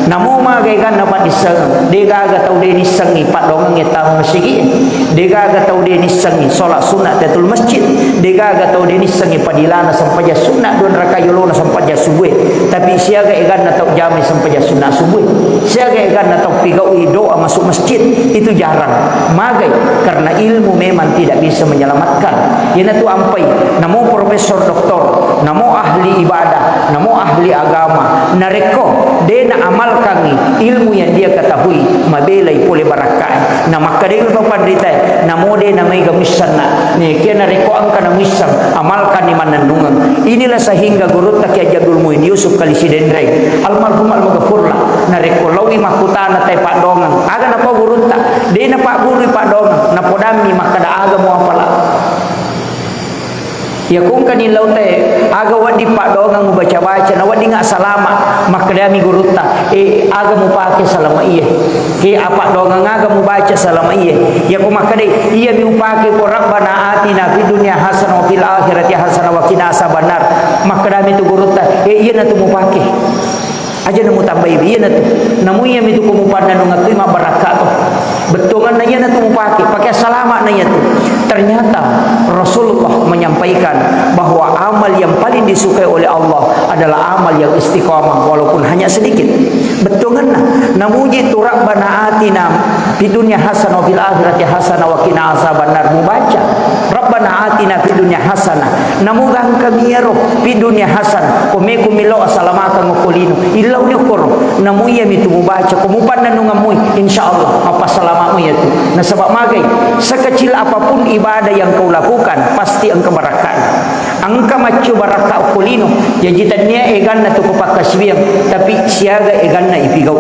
Namo magaigan na patisang degaga tau de nisangi padongang eta masigi degaga tau de nisangi salat sunat tatul masjid degaga tau de nisangi padilana sampaja sunat don rakayolona sampaja subuh tapi siaga egan na tau jami sampaja sunat subuh siaga egan na tau pigaui doa masuk masjid itu jarang magai karena ilmu memang tidak bisa menyelamatkan. Ina tu ampai namo profesor doktor namo ahli ibadah namo ahli agama nareko dena amalkan ilmu yang dia ketahui mabelai pole barakai na makadeng papandita namo dena mai gamisana ni kena reko angka na misang amalkan di manandungan. Inilah sehingga guru tak Jabdul Muin Yusuf Kalisidendrai almarhum almaghfurlah nareko lawi makutana tai pak dongang aga napa guru tak dena pak guru pak dongang na podami makada aga mo apala ya kung kanilaw te aga wadi pak dongang baca-baca na wadi nga salama makadami guruta aga mo pake salama iya ke apa dongang aga mo baca salama iya ya kung makade iya mi upake ko rabbana atina fid dunya hasanah wa fil akhirati hasanah wa qina azabannar makadami tu guruta iya na tu mo pake aja nemu tambah iya na tu namu iya mi tu ko mo pandan ngatui ma barakato betongan na iya na tu mo pakai salama na iya tu. Ternyata Rasulullah menyampaikan bahwa amal yang paling disukai oleh Allah adalah amal yang istiqamah walaupun hanya sedikit. Betongan namuji tu rabbana atina fid dunya hasanah fil akhirati hasanah wa qina azabannar mubaca rabbana atina fid dunya hasanah namugang kami ya roh fid dunya hasanah kumeku milo asalamatan mukulino illa unyukur namuya mitu mubaca kumupan nanungamui insyaallah apa salamamu ya tu. Nah sebab magai sekecil apapun ibadah yang kau lakukan pasti engkau barakat angka macu barakat kulino jadi tanya egan na tu kupak kasbiang tapi siaga egan na ipigau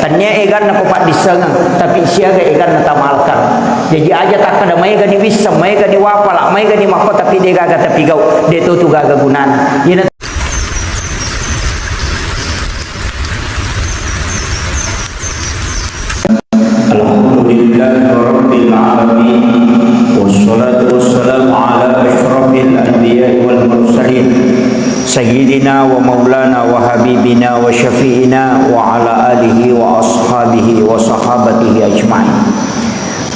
tanya egan na kupak disengang tapi siaga egan na tamalkan jadi aja tak kada mai gani bisa mai gani wapala mai gani mako tapi dia gaga tapigau dia tu gaga gunana yana Alhamdulillahirabbil alamin wassalatu wassalamu ala asyrafil anbiya'i wal mursalin sayyidina wa maulana wa habibina wa syafi'ina wa ala alihi wa ashabihi wa sahabatihi ajma'in.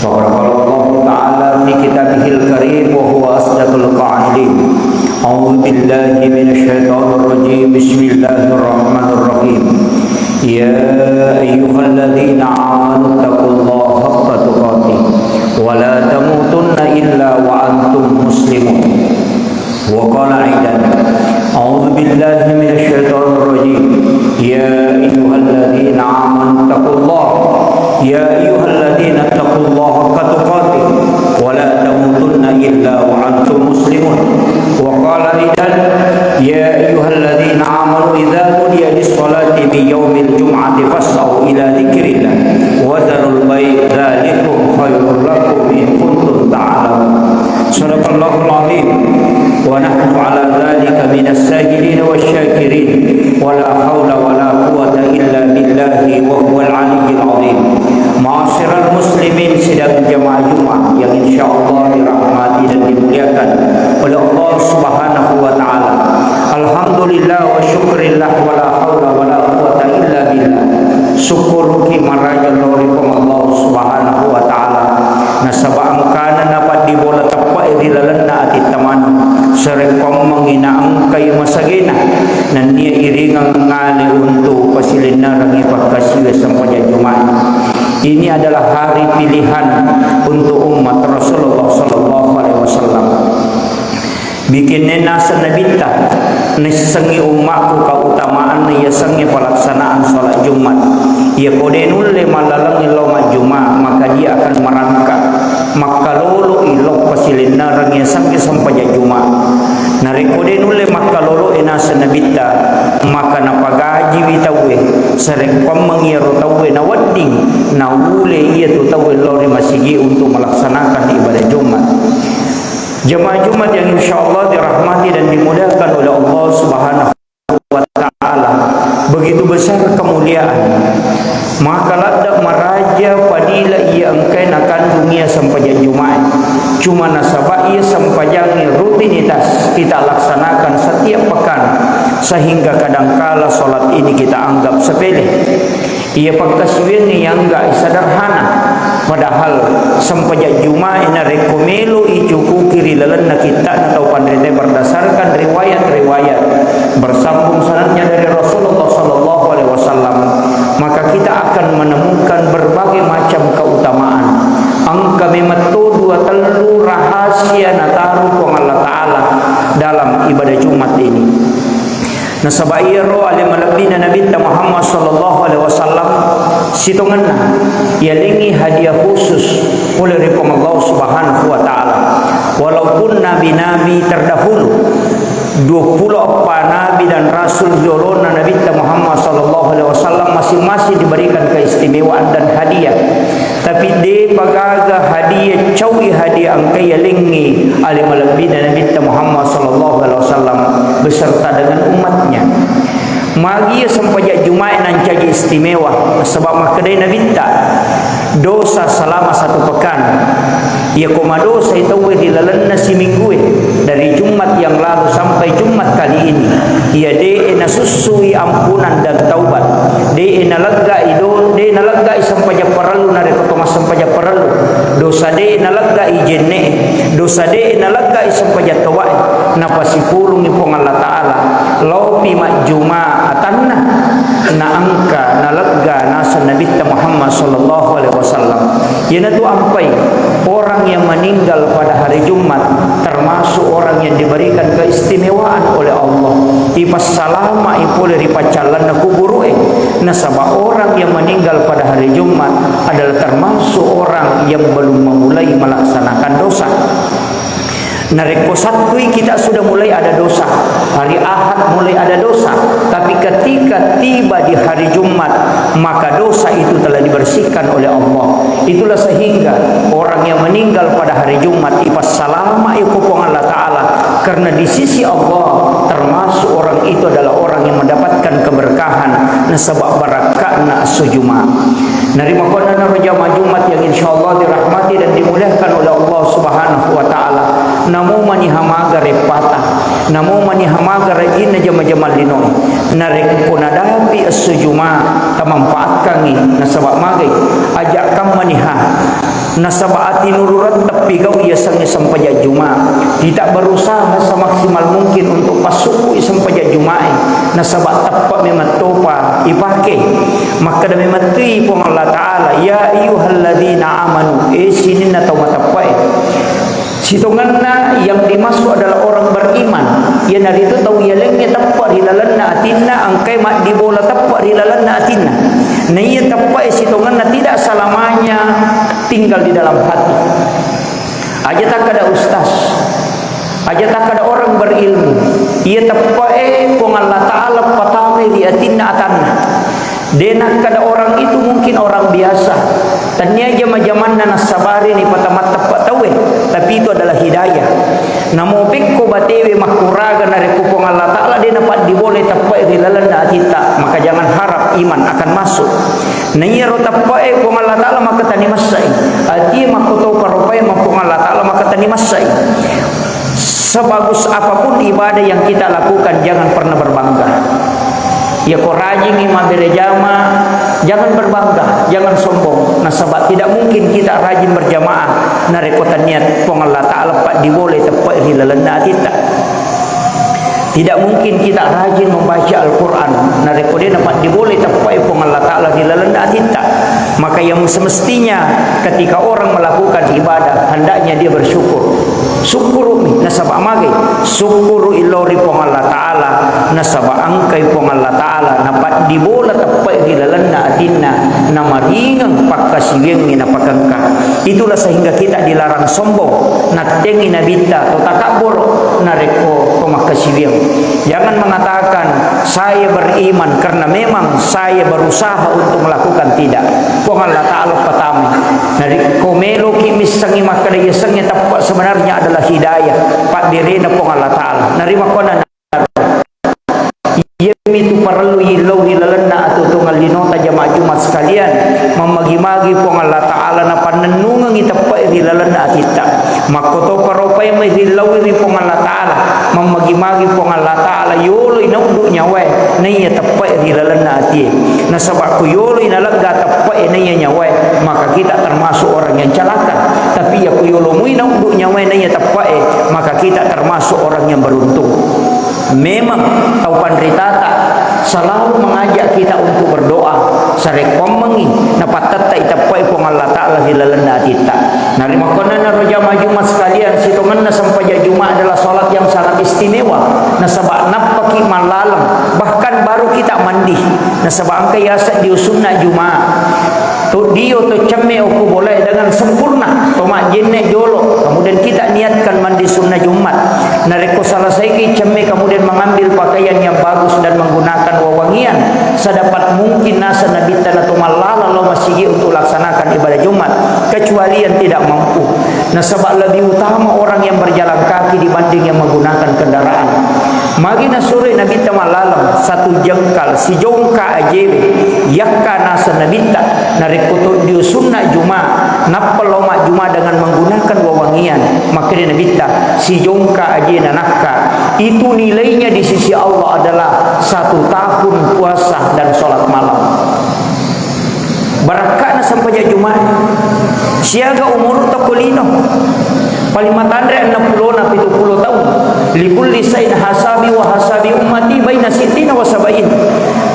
Barakallahu ta'ala fi kitabihil karim wa huwa asdaqul qa'ilin. A'udzu billahi minasy syaithanir rajim. Bismillahirrahmanirrahim. Ya ayyuhalladzina amanu taqullaha haqqa tuqatih wa la tamutunna illa wa antum muslimun. Wa qala aidan a'udzu billahi minasy syaithanir rajim. Ya ayyuhalladzina amanu taqullaha ya ayyuhalladzina taqullaha haqqa tuqatih wa la tamutunna illa wa antum muslimun. Wa qala aidan ya ayyuhalladzina amanu idza nudiya lis-salati min yaumil jum'ati fas'au ila dzikrillah wa dharul bai' dzalikum khairul lakum in kuntum ta'lamun. Sadaqallahul azim wa nahnu 'ala dzalika minas sajidin wasyakirin wa la haula wa la quwwata illa billahi wa huwal 'aliyyul 'azim. Ma'asyiral muslimin sidang jamaah Jumat yang insyaallah dirahmati dan dimuliakan oleh Allah Subhanahu wa taala. Alhamdulillah wa syukrillah wa la haula wa la quwwata illa billah. Syukur ki maraja lorikum Allah Subhanahu wa taala. Nasaba angkana dapat dibola tapai di lalenna ati tamana serekom mangina angkai masagina nan dia iringang ngali untuk pasilina rangi pakasiwe sampai Jumat. Ini adalah hari pilihan untuk umat Rasulullah sallallahu alaihi wasallam. Bikin nasa nabita nesengi umatku keutamaan ya sengi pelaksanaan salat Jumat. Ya kodenul le malalang iloma Jumat maka dia akan merangkak maka lolo ilok pasilina rangi sangi sampai Jumat. Nari kodenul le maka lolo nasa nabita maka napagaji witawe serek pemengiro tawe na wedding na ule ia tu tawe lori masigi untuk melaksanakan ibadah Jumat. Jemaah Jumat yang insyaallah dirahmati dan dimudahkan oleh Allah Subhanahu wa taala. Begitu besar kemuliaan. Maka ladak maraja padila ia engkai akan dunia sampai Jumat. cuma nasabah ia sempajangi rutinitas kita laksanakan setiap pekan, sehingga kadangkala solat ini kita anggap sepele. Ia pagkasiwin yang enggak sederhana, padahal sempajak Jumat ina rekomelo ijuku kiri lelen na kita atau pandrite berdasarkan riwayat-riwayat bersambung sanadnya dari Rasulullah sallallahu alaihi wasallam, maka kita akan menemukan berbagai macam keutamaan. Angka memetu dua telu rahasia nataru pong Allah Ta'ala dalam ibadah Jumat ini. Nasabairo alim malabina Nabi Muhammad sallallahu alaihi wasallam situnganna yalingi hadiah khusus oleh Allah Subhanahu wa taala. Walaupun nabi-nabi terdahulu 24 nabi dan rasul jolona Nabi Muhammad sallallahu alaihi wasallam masing-masing diberikan keistimewaan dan hadiah. Tapi de pagaga hadiah cawi hadiah angkai yalingi alim malabina Nabi Muhammad sallallahu alaihi wasallam beserta dengan umatnya. Magi sempajak Jumat nan caji istimewa sebab makadai Nabi tak dosa selama satu pekan. Ia koma dosa itu dilalanna si minggu dari Jumat yang lalu sampai Jumat kali ini. Ia de nasusui ampunan dan taubat. De nalaga ido de nalaga sempajak perlu nare ketoma sempajak perlu. Dosa de nalaga ijenne. Dosa de nalaga sempajak tawai. Napa sipulung ni pong Allah Ta'ala lopi mak Jumat atanna na angka nalaga nasa Nabi Muhammad sallallahu alaihi wasallam. Yana tu ampai orang yang meninggal pada hari Jumat termasuk orang yang diberikan keistimewaan oleh Allah. Ipas salama ipole ripacalan na kuburu nasaba orang yang meninggal pada hari Jumat adalah termasuk orang yang belum memulai melaksanakan dosa. Nareko satui kita sudah mulai ada dosa, hari Ahad mulai ada dosa, tapi ketika tiba di hari Jumat maka dosa itu telah dibersihkan oleh Allah. Itulah sehingga orang yang meninggal pada hari Jumat ipas salama ikupong Allah Ta'ala, karena di sisi Allah termasuk orang itu adalah orang yang mendapatkan keberkahan nasabak barakatna sujuma. Narima kona na jamaah Jumat yang insyaallah dirahmati dan dimuliakan oleh Allah Subhanahu wa taala. Namo manihamaga repata, namo manihamaga rajin jama-jama lino. Narek kunadapi sujuma tamanfaatkan ni nasabak magai ajak kam maniha nasabaati nururat tapi kau ia sangi sampajak Jumat tidak berusaha semaksimal mungkin untuk pasuku sampajak Jumat nasabak tepat memang topa ipake maka demi mati pun Allah Ta'ala ya ayyuhalladzina amanu sinin atau matapai situnganna yang dimaksud adalah orang beriman. Ya dari itu tahu ya lengnya tepat di dalamna atinna angkai mak di bola tepat di dalamna atinna. Nah ia tepat situnganna tidak selamanya tinggal di dalam hati. Aja tak ada ustaz, aja tak ada orang berilmu. Ia tepat pun Allah Ta'ala patame di atinna atanna. Denak kada orang itu mungkin orang biasa. Tanya jama-jaman nasabari ni patamat tepat tahu tapi itu adalah hidayah. Namo pikko batewe makuraga nare kupong Allah Ta'ala dia dapat diboleh tapai rilalan na atita, maka jangan harap iman akan masuk. Nayiro tapai pong Allah Ta'ala maka tani masai. Ati makoto parupai mapong Allah Ta'ala maka tani masai. Sebagus apapun ibadah yang kita lakukan jangan pernah berbangga. Ya kau rajin imam berjamaah, jangan berbangga, jangan sombong. Nasabak tidak mungkin kita rajin berjamaah. Narekotan niat pong Allah Ta'ala pak diboleh tepat hilalana kita. Tidak mungkin kita rajin membaca Al-Quran. Narekotan dapat diboleh tepat pong Allah Ta'ala hilalana kita. Maka yang semestinya ketika orang melakukan ibadah hendaknya dia bersyukur. Syukuru nasabak mage syukuru ilori pong Allah Ta'ala nasabak angkai pong Allah Ta'ala napat dibola tepat hilalanna atinna nama ringang pakasiweng ni napakangka. Itulah sehingga kita dilarang sombong natengi nabita atau takabur nareko pemakasiweng. Jangan mengatakan saya beriman karena memang saya berusaha untuk melakukan, tidak. Pong Allah Ta'ala patami dari komelo kimis sangi makadaya sangi tapak sebenarnya adalah hidayah pak direna pong Allah Ta'ala narima kona yemi tu perlu ilau hilalanna atau tunga pangallinota jamaah Jumat sekalian, memagi-magi po Allah Ta'ala na pananungang itapay rilalan na kita. Makoto paropay may rilaw rin po Allah Ta'ala, memagi-magi po Allah Ta'ala, yoloy na udo niya we, na itapay rilalan na ati. Nasabak ko yoloy na lagga tapay na niya we, maka kita termasuk orang yang celaka. Tapi ya kuyolomuy na udo niya we na itapay, maka kita termasuk orang yang beruntung. Memang taupan ritata selalu mengajak kita untuk berdoa sarekomengi napatata itapai pong Allah Ta'ala hilalana kita. Narima konan na jamaah Jumat sekalian, situngan na sampaya Jumat adalah salat yang sangat istimewa. Nasabak napaki malalang, bahkan baru kita mandi. Nasabak angka yasa diusunna Jumat. Tu dio tu cemme aku boleh dengan sempurna. Toma jenne jolo. Kemudian kita niatkan mandi sunnah Jumat. Nareko selesai ki cemme kemudian mengambil pakaian yang bagus dan menggunakan wewangian sedapat mungkin nasa nabi tanah tumalala lo masih untuk laksanakan ibadah Jumat, kecuali yang tidak mampu. Nah, sebab lebih utama orang yang berjalan kaki dibanding yang menggunakan kendaraan. Magina sore nabi tamalalam satu jengkal si jongka ajewe yakka nasa nabi ta narekutu diusunna Jumat napeloma Jumat dengan menggunakan wewangian, maka dia nabi ta si jongka aje nakka itu nilainya di sisi Allah adalah 1 tahun puasa dan sholat malam. Barakana sampai Jumat siaga umur takulino paling matandre 60 na 70 tahun likulli sain hasabi wa hasabi ummati baina sittina wa sabain.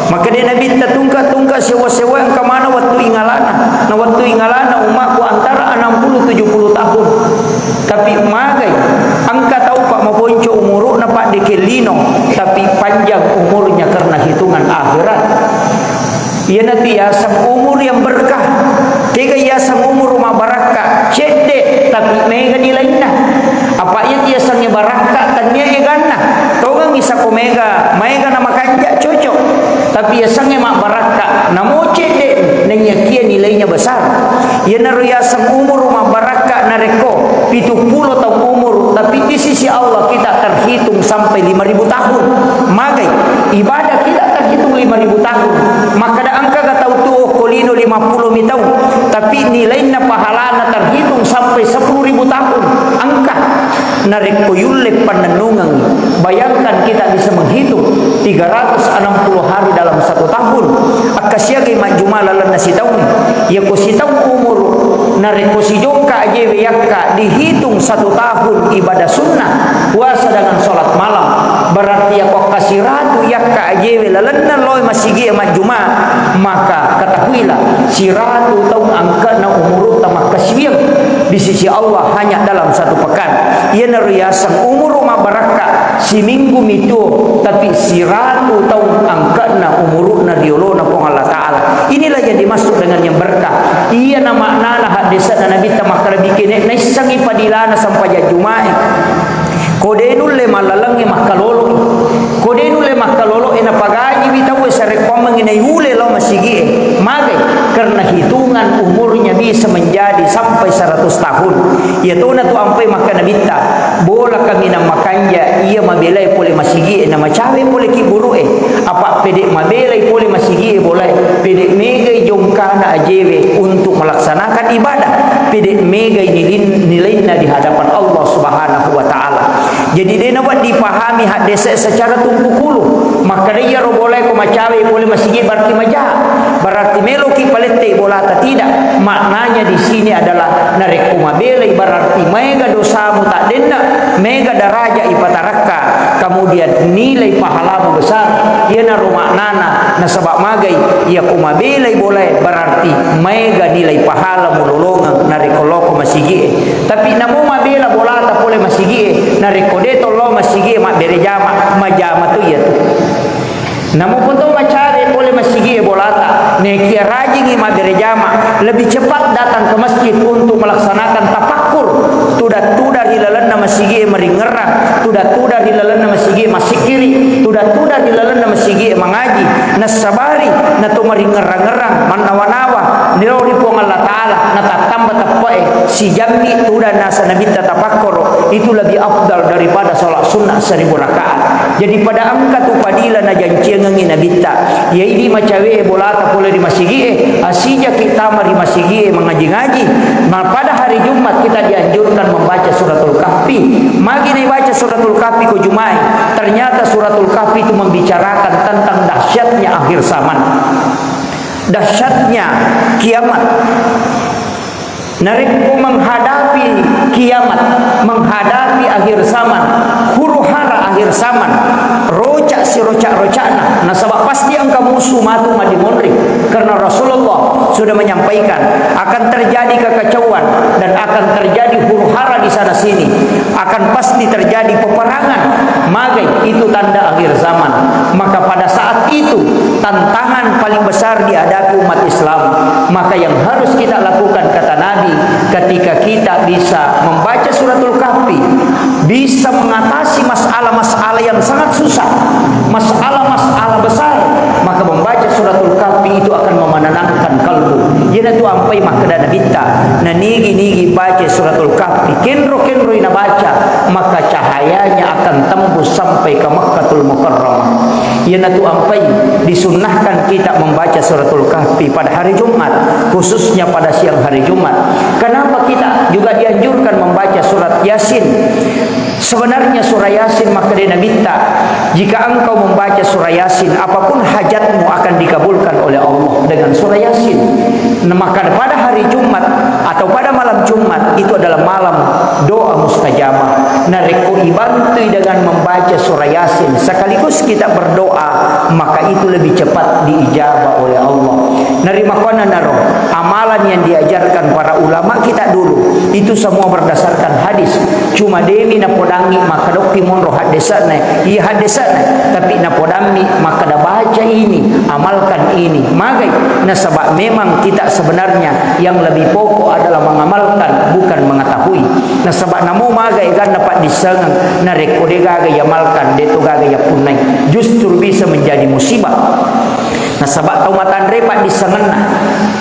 Maka dia nabi tatungka-tungka sewa-sewa yang kemana waktu ingalana. Nah waktu ingalana umatku antara 60-70 tahun. Tapi magai angka tahu pak mabonco umur na pak dekelino, tapi panjang umurnya karena hitungan akhirat. Ia nanti yasam umur yang berkah. Tiga yasam umur rumah barakah. Cedek tapi mega dilainna. Apa ia yasangnya barakah tanya egana. Tongang isa ko mega nama kanja cocok. Tapi yasangnya mak barakah. Namo cedek nanya kia nilainya besar. Ia naru yasam umur rumah barakah nareko 70 tahun umur, tapi di sisi Allah kita terhitung sampai 5.000 tahun. Magai ibadah kita terhitung 5.000 tahun. Maka ada angka ka tahu tuh kolino 50 tahun, tapi nilainya pahalana terhitung sampai 10.000 tahun. Angka narek koyulek panenungan. Bayangkan kita bisa menghitung 360 hari dalam 1 tahun. Akasiagai majuma lalan nasi tahun. Ya ko si tahun umur narek ko si jongka aje yakka dihitung 1 tahun ibadah sunnah puasa dengan sholat malam. Berarti ya kok kasih ratu yakka aje lalan loy masigi majuma, maka ketahuilah si ratu tahun angka na umur tamak kasih di sisi Allah hanya dalam 1 pekan. Ia nariasan umur rumah barakah si minggu itu, tapi si ratu tahun angka na umur na diolo na pong Allah Ta'ala. Inilah yang dimaksud dengan yang berkah. Ia na makna hadis na nabi tamak bikin na isang ipadilana sampai Jumat. Kodenul le malalang makalolo. Kodenul le makalolo ina pagaji bitaw sa rekomang ina yule lo masigi. Magai karena hitungan umurnya bisa menjadi sampai 100 tahun. Ya to na to ampai maka nabita. Bola kami na makanja ia mabelai pole masigi na macawe pole kiburu apa pede mabelai pole masigi boleh pede mega jongkana ajewe untuk melaksanakan ibadah. Pede mega nilainya di hadapan Allah Subhanahu wa Ta'ala. Jadi dia nak dipahami hadis secara tumpukulu. Maka dia boleh ko macawe boleh masigi berarti majah. Berarti meloki palette bola atau tidak. Maknanya di sini adalah narek kumabelai berarti mega dosamu tak denda, mega daraja ipataraka. Kemudian nilai pahalamu besar. Ia naru maknana nasabak magai ia kumabelai boleh berarti mega nilai pahalamu lolongan narek koloko masigi. Tapi namu mabela bola tak boleh masigi narek kode tolo masigi mak berejama majama tu ya tu. Namun pun tu macari boleh masigi bolata nekia rajingi maderejama lebih cepat datang ke masjid untuk melaksanakan tafakkur. Tudah hilalan nama masigi meringerang, tudah hilalan nama masigi masikiri, tudah hilalan nama masigi mengaji nasabari natu meringerang-ngerang manawa-nawa nirori pong Allah Ta'ala natatamba tapoe si jambi tudah nasa nabi tafakkur itu lebih afdal daripada sholat sunnah 1000 rakaat. Jadi pada angka tu padila na jancengangi na bitta. Ya ini macawe bolata pula di masigi asija kita mari masigi mengaji-ngaji. Pada hari Jumat kita dianjurkan membaca suratul Kahfi. Magi na baca suratul Kahfi ku Jumai. Ternyata suratul Kahfi itu membicarakan tentang dahsyatnya akhir zaman. Dahsyatnya kiamat. Narikku menghadapi kiamat, menghadapi akhir zaman, huru-hara akhir zaman, rocak si rocak-rocakna. Nah sebab pasti angka musuh matu madimonri, karena Rasulullah sudah menyampaikan akan terjadi kekacauan dan akan terjadi huru-hara di sana sini, akan pasti terjadi peperangan. Magai itu tanda akhir zaman. Maka pada saat itu tantangan paling besar dihadapi umat Islam. Maka yang harus kita lakukan kata Nabi, ketika kita bisa membaca suratul Kahfi, bisa mengatasi masalah-masalah yang sangat susah, masalah-masalah besar, maka membaca suratul Kahfi itu akan menenangkan kalbu. Jadi itu ampai makna bitta. Nah nigi baca suratul Kahfi, kenro ina baca, maka cahayanya akan tembus sampai ke Makkahul Mukarramah. Yana tu ampai disunnahkan kita membaca suratul Kahfi pada hari Jumat, khususnya pada siang hari Jumat. Kenapa kita juga dianjurkan membaca surat Yasin? Sebenarnya surah Yasin maka dia minta, jika engkau membaca surah Yasin, apapun hajatmu akan dikabulkan oleh Allah dengan surah Yasin. Nah, maka pada hari Jumat atau pada malam Jumat itu adalah malam doa mustajabah. Nah, reko dibantu dengan membaca surah Yasin sekaligus kita berdoa, maka itu lebih cepat diijabah oleh Allah. Narimakona naro amalan yang diajarkan para ulama kita dulu itu semua berdasarkan hadis. Cuma demi napodangi maka dokti monro hadesana, iya hadesana, tapi napodami maka dah baca ini, amalkan ini. Magai nah sebab memang kita sebenarnya yang lebih pokok adalah mengamalkan, bukan mengetahui. Nah sebab namo magai kan dapat disengang, nah rekode gaga yamalkan, deto gaga ya punai, justru bisa menjadi musibah. Nah sebab tau matan repat disengan,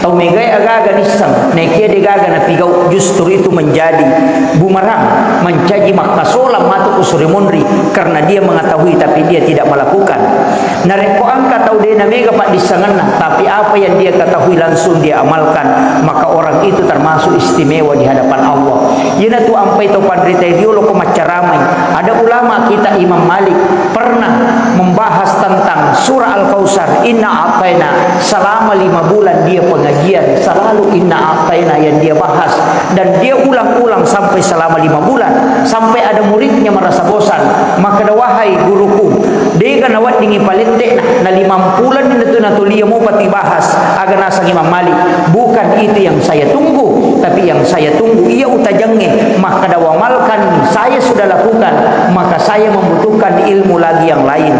tau megai aga-aga diseng, nekia degaga na pigau, justru itu menjadi bumerang, mencaji makna solam matu usuri munri, karena dia mengetahui tapi dia tidak melakukan. Nah reko angka tau dia na mega pak disengan, tapi apa yang dia ketahui langsung dia amalkan, maka orang itu termasuk istimewa di hadapan Allah. Yana tu ampai tau pandrita diolo ko macaramai. Ada ulama kita Imam Malik pernah membahas tentang surah Al-Kautsar, inna ataina, selama 5 bulan dia pengajian selalu inna ataina yang dia bahas, dan dia ulang-ulang sampai selama 5 bulan, sampai ada muridnya merasa bosan. Maka wahai guruku, dia kan awak dingi palente na 5 bulan itu natulia mau pati bahas agar nasang Imam Malik. Bukan itu yang saya tunggu, tapi yang saya tunggu ia utajange, maka dawamalkan saya sudah lakukan, maka saya membutuhkan ilmu lagi yang lain.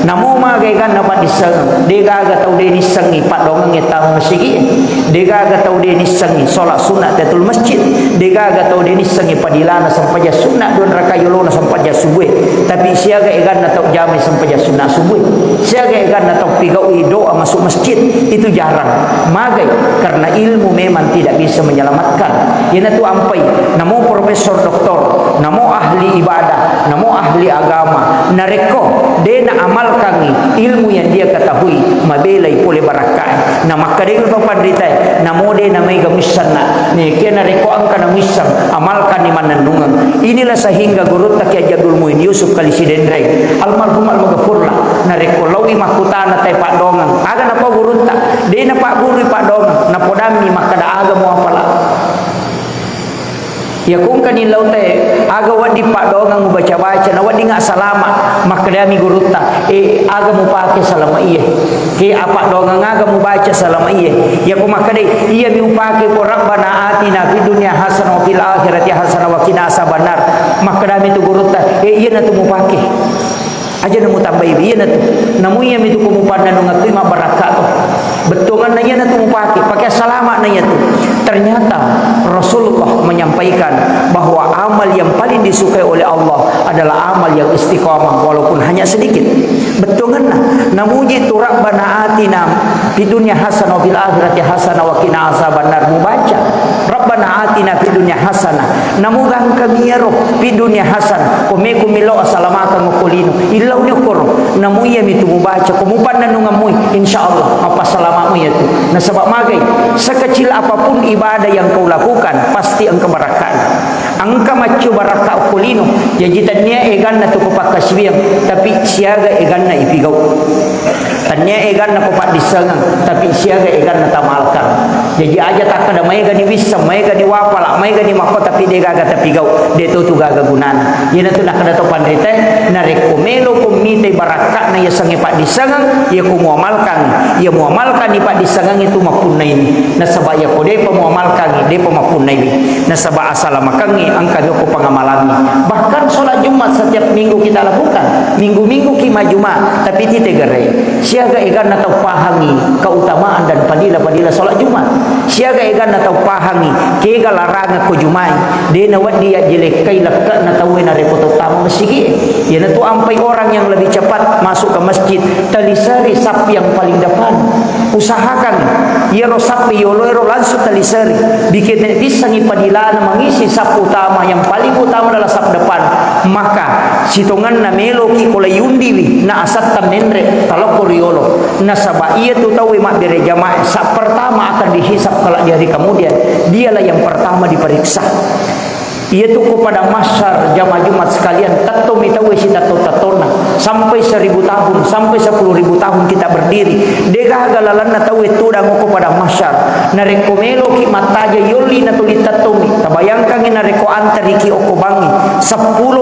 Namo magaikan dapat diseng, dega tau dia disengi pak dongang etang masjid, dega tau dia disengi solat sunat tatul masjid, dega tau dia disengi padilana sampai sunat 2 rakaat yolona sampai subuh, tapi siaga egan tau jamai sampai sunat subuh, siaga egan tau pigaui doa masuk masjid, itu jarang. Magai karena ilmu memang tidak bisa menyelamatkan. Yana tu ampai namo profesor doktor, namo ahli ibadah, namo ahli agama, nareko dena amalkan ilmu yang dia ketahui, mabelai pole barakai. Nah maka dia papan ritai, namo dena mega misana, ni kena reko angka na misang, amalkan di manandungan. Inilah sehingga guru tak Jadul Muin Yusuf kali sidendrai, almarhum almaghfurlah, nareko lawi makutana tai pak dongang, aga napa guru tak, dena pak guru pak dongang, napodami maka da aga mo apala. Ya kung kanilaw te aga wadi pak dongang mo baca-baca na wadi nga salama maka dami guruta aga mo pake salama iya ke apa dongang aga mo baca salama iya ya kung makade iya mi upake po rabbana atina fid dunya hasanah wa fil akhirati hasanah wa qina azabannar, maka dami tu guruta iya na tu mo pake aja na mo tambay iya na tu namu iya mi tu kumupana no ngatoy mabaraka to betongan na iya na tu mo pake salama na iya tu. Ternyata Rasulullah menyampaikan bahwa amal yang paling disukai oleh Allah adalah amal yang istiqamah walaupun hanya sedikit. Betul kan? namuji tu Rabbana atina fid dunya hasanah wa fil akhirati hasanah wa qina azabannar. Mubaca Rabbana atina fid dunya hasanah, namugang kami ya roh fid dunya hasanah kome kumilo asalamakan mukulino ilaw ni koro namuya mitu mubaca kumupan na nungamui insyaallah apa salamamu ya tu. Nah sebab magai sekecil apapun ibadah yang kau lakukan pasti engkau barakat, angka macu barakah kulino jadi tanya egan na tu kupak kasbiang tapi siaga egan na ipigau, tanya egan na kupak disangang tapi siaga egan na tamalkan. Jadi aja tak kada mai gani bisa mai gani wapala mai gani mako tapi dia gaga tapigau dia tu gaga gunana ina tu nak kada to pandete na rekomelo komite barakat na ya sange pak disangang ya ku muamalkan ya muamalkan ni pak disangang itu mapunna ini na sabaya ko de pamuamalkan de pamapun ini na saba asala makangi angka ko pangamalangi. Bahkan solat Jumat setiap minggu kita lakukan, minggu-minggu kima Jumat tapi tite gere siaga egan na tau pahangi keutamaan dan fadilah solat Jumat, siaga egan na tau pahangi kega larangan ko Jumai de na wadi ya jelek kai lakka na tau na repoto tamu masjid ya na tu ampai orang yang lebih cepat masuk ke masjid talisari sap yang paling depan. Usahakan ya rosapi yolo langsung talisari bikin bisa ngipadilana mengisi sap utama yang paling utama adalah sap depan, maka sitongan na melo ki kolayundi na asat tamendre kalau koriolo na saba iya tu tahu mak bere jamaah sap pertama akan dihisap kelak di hari kemudian dialah yang pertama diperiksa. Ia tu kepada masyar jamaah Jumat sekalian tato mitawe si tato tatona sampai 1000 tahun sampai 10.000 tahun kita berdiri dega galalan na tawe tu dango kepada masyar na rekomelo ki mataja yoli na tuli tato mi tabayangkan na reko antari ki okobangi 10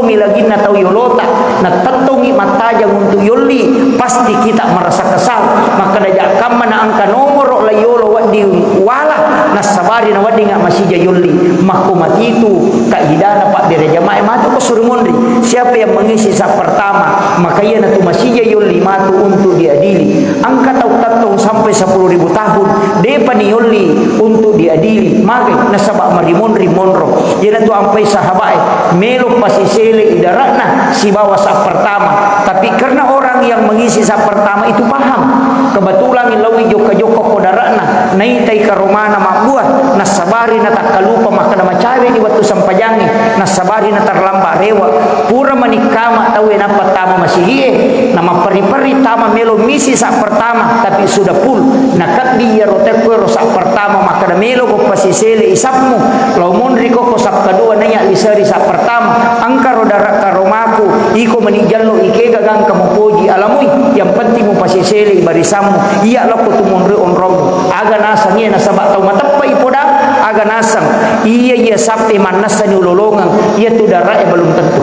milagi na tawe yolota na tato mi mataja untuk yoli pasti kita merasa kesal maka dajak kama na angka nomor la yolo wadi wala na sabari na wadi nga masija yoli makumati itu kaidana pak dari jamaah matu ko surumondri siapa yang mengisi sap pertama maka ia natu masija yoli matu untuk diadili angka tau sampai 10.000 tahun depa ni yoli untuk diadili maka nasabak marimondri monro ia natu ampai sahabat melo pasisele idaratna si bawa sap pertama tapi karena orang yang mengisi sap pertama itu paham kebetulan ilawi joko-joko kodaratna naitai karomana mabuah nasabari na takalupa maka nama cawe di waktu sampajangi nasabari na terlambat rewa pura menikama tahu napa tama masihie nama peri-peri tama melo misi sak pertama tapi sudah full nakat dia rotekwe sak pertama maka na melo ko pasisele isapmu laumon riko ko sak kedua nanya lisari sak pertama angka rodara karomaku iko menijallo ike gagang kamu poji alamui yang penting mu pasisele barisamu iya lo ko tumonre onromu aga nasangnya nasabak tau matapa ipodang aga nasang iya sampai manasani ulolongan ia tu darah belum tentu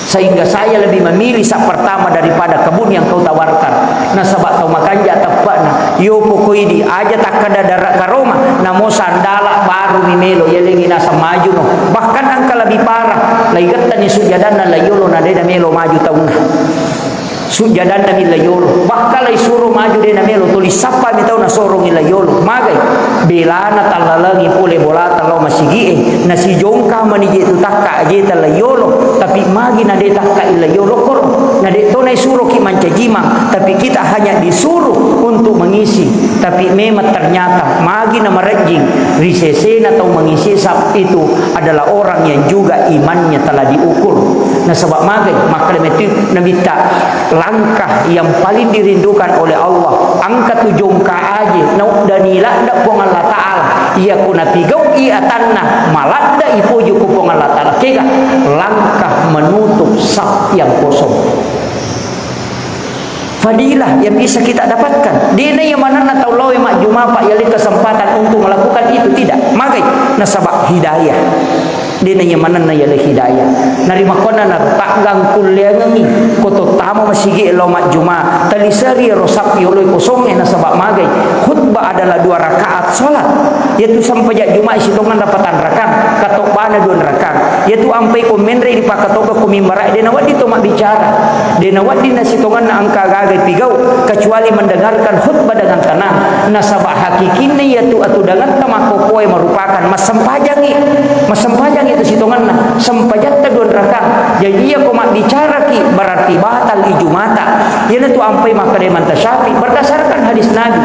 sehingga saya lebih memilih sak pertama daripada kebun yang kau tawarkan nah sabat tau makanja tapana yo pokoi di aja tak kada darah karoma namo sandala baru mimelo ya lengi nasa maju no bahkan angka lebih parah laigatan ni sujadana la yolo na de melo maju tauna sujadan na mila yolo bakal ay suruh maju de na melo tulis sapa bitaw na sorong ila yolo magay belana talalangi pule bola talo masigi na si jongka maniji tu takka aje tala yolo tapi magi na de takka ila yolo koro na de to na suruh ki mancajima tapi kita hanya disuruh untuk mengisi tapi memang ternyata magi na marajing risese na tahu mengisi sap itu adalah orang yang juga imannya telah diukur na sebab magay maka na minta langkah yang paling dirindukan oleh Allah angka tujung ka aje na danila dak pong Allah taala ia kuna pigau ia tanah malada ipuju ku pong Allah taala kega langkah menutup saf yang kosong fadilah yang bisa kita dapatkan dina yang mana na taulawi mak Jumat pak yali kesempatan untuk melakukan itu tidak magai nasabak hidayah dina yang mana na yali hidayah narima kona na takgang kulyangi koto tamo masigi elo mak Jumat talisari rosak yoloi kosong nasabak magai khutbah adalah 2 rakaat salat yaitu sampai Jumat sitongan dapatan rakaat katok bana 2 rakaat yaitu ampai komenre di pakatoka kumimbara dina wadi to mak bicara dina wadi na sitongan na angka gagai pigau kecuali mendengarkan khutbah dengan tenang nasabah hakikinna yaitu atudangan tamakokoi merupakan mas sempajang itu sitonganna sempajat tadun rakang jadi ia komak bicara ki berarti batal ijumata yana tu ampai maka deman tasyafi berdasarkan hadis Nabi.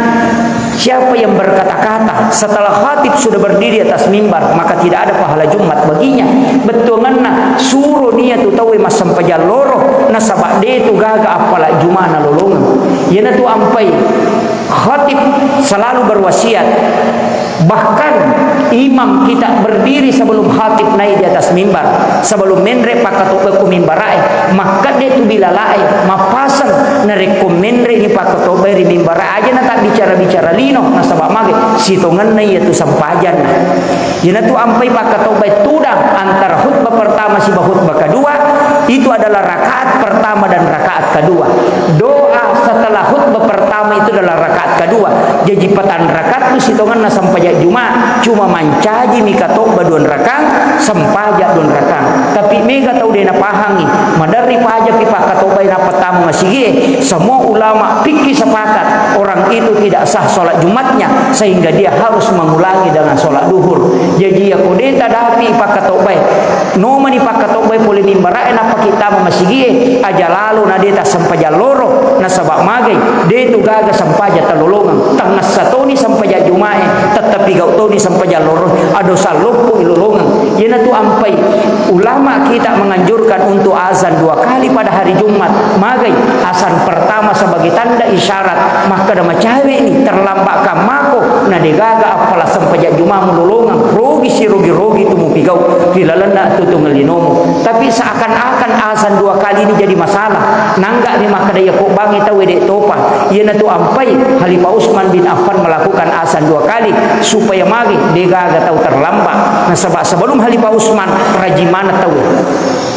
Siapa yang berkata-kata setelah khatib sudah berdiri atas mimbar maka tidak ada pahala Jumat baginya. Betuanganna suruh dia tu tahu mas sempajal loro nasabak dia tu gaga apalah Jumana lolongan. Yana tu ampai khatib selalu berwasiat. Bahkan imam kita berdiri sebelum khatib naik di atas mimbar sebelum menre pakatobe ku mimbarai maka dia tu bila lai mapasang narekom menre ni pakatobe ri mimbarai aja na tak bicara-bicara lino nasabak mage sitongan na yaitu sampajan yana tu ampai pakatobe tudang antara khutbah pertama si khutbah kedua itu adalah rakaat pertama dan rakaat kedua. Doa setelah khutbah pertama itu adalah rakaat kedua. Jadi patan rakaat tu sitongan na sampajak Jumat cuma mancaji mika tokba duan rakang sampajak duan rakang. Tapi mega tahu dia na pahangi madari pajak ipa katoba na pertama masih semua ulama fikih sepakat orang itu tidak sah solat Jumatnya sehingga dia harus mengulangi dengan solat duhur. Jadi ya kodeta dapi ipa katoba noma ni pak katoba boleh mimbarai na kita masigi aja lalu na deta sampaja loro na sabak mage de tu gaga sampaja talolongan tangas satoni sampaja jumae tetapi gau toni sampaja loro ado salopo ilolongan yana tu ampai ulama kita menganjurkan untuk azan 2 kali pada hari Jumat mage azan pertama sebagai tanda isyarat maka da macawe ni terlambat kamako na de gaga apalah sampaja jumae mulolongan rogi si rogi tu mupigau hilalana tu ngelinomo tapi seakan-akan azan 2 kali ini jadi masalah nangga ni maka daya kok bangi tahu dek topa ieu tu ampai Khalifah Utsman bin Affan melakukan azan 2 kali supaya magi degaga tahu terlambat nah sebelum Khalifah Utsman rajimana tahu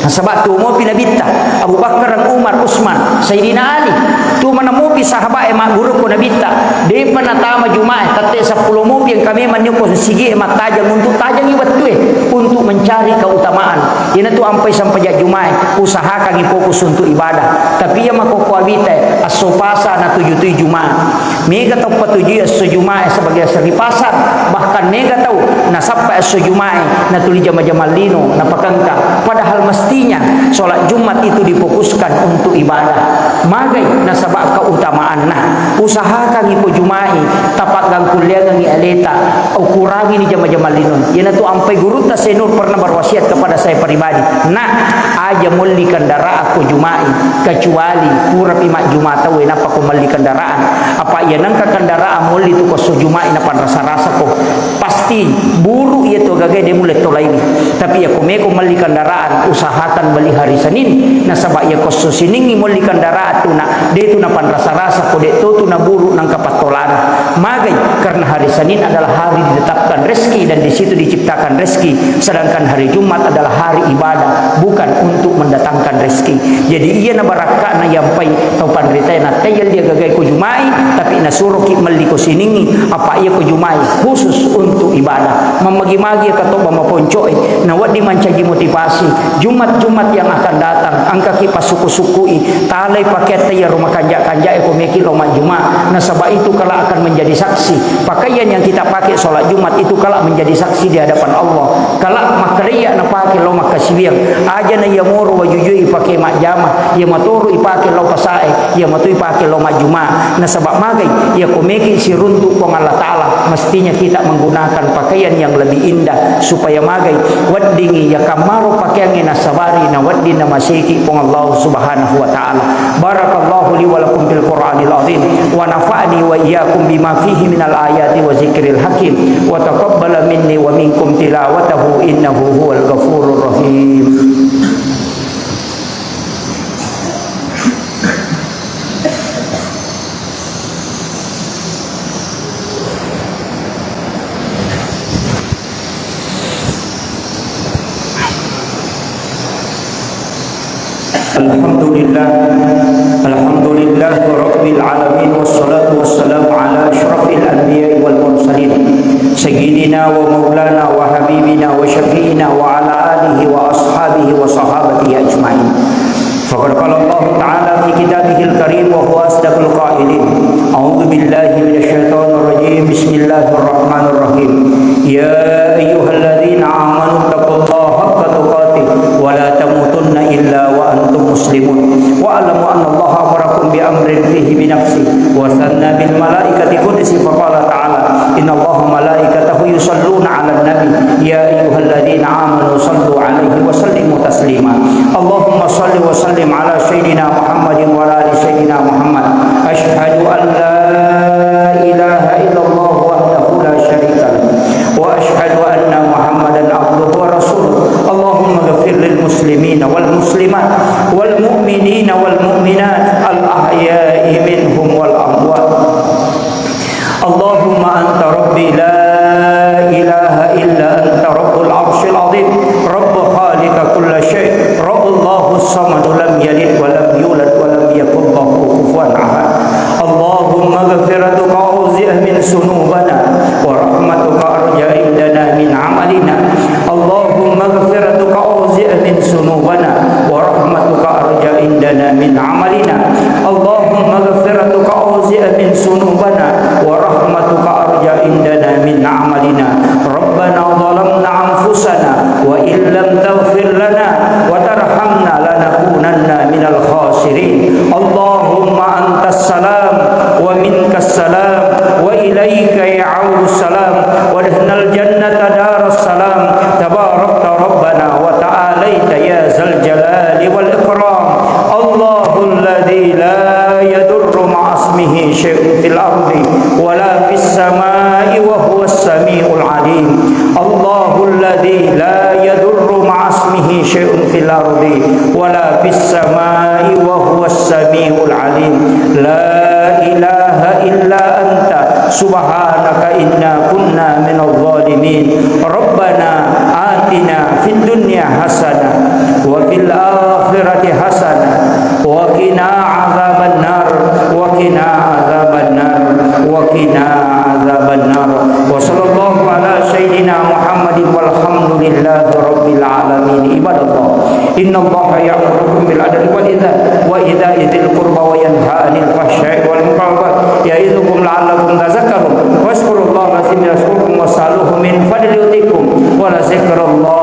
nah sebab tu mau pinabita Abu Bakar Umar Utsman Sayyidina Ali tu menemupi sahabat emak guru ko nabita de penatama Jumat tate 10 mobil yang kami menyukur sigi emak tajam untuk tajam iwat tu untuk mencari keutamaan ini tu ampai sampai Jumat usahakan fokus untuk ibadah tapi yang makoko abite asopasa na tujuh Jumat mega tau patuji Jumat sebagai seri pasar bahkan mega tau na sampai Jumat na tuli jama-jama lino na pakangka padahal mestinya solat Jumat itu difokuskan untuk ibadah magai na sabak keutamaan nah usahakan ipo Jumat tapak gang kuliah gang aleta ukurangi ni jama-jama lino yana tu ampai guru ta senur pernah berwasiat kepada saya pribadi nah aja muli kendaraan aku Jumat kecuali pura pimak Jumat tahu napa ko muli kendaraan apa ya nangka kendaraan muli tu ko Jumat napa rasa-rasa ko pasti buru ia tu gagai dia mulai tolai ni tapi ya ko meko muli kendaraan usahakan beli hari Senin na sabak ya ko siningi muli kendaraan tu na dia tu napa rasa-rasa ko de tu na buru nang kapatolana magai karena hari Senin adalah hari ditetapkan rezeki dan di situ diciptakan rezeki sedangkan hari Jumat adalah hari ibadah bukan untuk mendatangkan rezeki. Jadi ia na baraka na yampai tau pandrita na tayal dia gagai ko Jumai tapi na suruh ki meli ko siningi apa ia ko Jumai khusus untuk ibadah. Memagi-magi ka to maponcoy na wadi mancaji motivasi Jumat-Jumat yang akan datang angka ki pasuku-sukui talai paket ya rumah kanja-kanja ko meki Roma Jumat na sabab itu kala akan menjadi saksi pakaian yang kita pakai solat Jumat itu kala menjadi saksi di hadapan Allah kala makriya na pakai lo makasibir aja na ya moro wajujui pakai mak jama ya maturu ipake lo pasae ya matu ipake lo majuma na sabab magai ya komeki si runtuk kong Allah Taala mestinya kita menggunakan pakaian yang lebih indah supaya magai waddingi ya kamaro pakaian na sabari na waddina masiki kong Allah Subhanahu wa taala. Barakallahu li wa lakum bil Qur'anil azim wa nafa'ni wa iyyakum bima fihi minal ayati wa zikril hakim wa taqabbala minni wa minkum tilawatahu innahu huwal ghafurur rahim. Alhamdulillah rabbil alamin wassalatu wassalamu ala asyrafil anbiya'i wal mursalin sayyidina wa maulana wa habibina wa syafi'ina wa ala alihi wa ashabihi wa sahabatihi ajma'in. Faqad qala Allah ta'ala fi kitabihil karim wa huwa asdaqul qailin a'udzu billahi minasy syaithanir rajim Bismillahirrahmanirrahim. Ya ayyuhalladzina amanu taqullaha haqqa tuqatih wa la tamutunna illa wa antum muslimun. Wa alamu anna Allaha amarakum bi amrin fihi bi nafsi wa sanna bil malaikati qudsi fa qala ta'ala inna Allaha malaikatahu yusalluna 'alan nabi ya ayyuhalladzina amanu sallu 'alaihi wa sallimu taslima. Allahumma shalli wa sallim ala sayyidina Muhammadin wa ala ali sayyidina Muhammad. Asyhadu an la ilaha illallah wahdahu la syarika lahu wa asyhadu anna Muhammadan abduhu wa rasuluh. Allahumma ighfir lil muslimina wal muslimat wal mu'minina wal mu'minat al ahya'i minhum wal amwat. Allahumma anta rabbi la ilaha illa anta rabbul arsyil azim rabb khaliqa kulla syai' rabbullahu samad lam yalid wa lam yulad wa lam yakul lahu kufuwan ahad. Allahumma ghfiratuka auzi'ah min sunubana wa rahmatuka arja indana min amalina. Allahumma ghfiratuka auzi'ah min sunubana wa rahmatuka arja indana min amalina. Allahumma ghfiratuka auzi'ah min sunubana wa rahmatuka arja indana min amalina. Rabbana zalamna anfusana wa illam taghfir lana wa tarhamna lanakunanna minal khasirin. Allahumma antas salam wa minkas salam wa ilaika ya'udus salam wa dahnal jannata daras salam. Tabarakta rabbana wa ta'alaita ya zal jalali wal ikram. Allahul ladzi la yadurru ma'asmihi syai'un fil ardi wa la fis samai wa huwas samiul alim. Allahul ladzi la yadurru ma'asmihi syai'un fil ardi wa la fis samai wa huwas samiul alim. La ilaha illa anta subhanaka inna kunna minadh dhalimin. Rabbana atina fid dunya hasanah wa fil akhirati hasanah wa qina adzaban nar wa qina adzaban nar wa qina adzaban nar. Wa sallallahu ala sayyidina Muhammadin walhamdulillahi rabbil alamin. Ibadallah, innallaha ya'murukum bil adli wal ihsan wa ita'i dzil qurba wa yanha 'anil fahsya'i wal munkar ya'idzukum la'allakum tadhakkarun. Washkurullaha lazim yashkurukum wasaluhu min fadli yutikum wa la zikrullah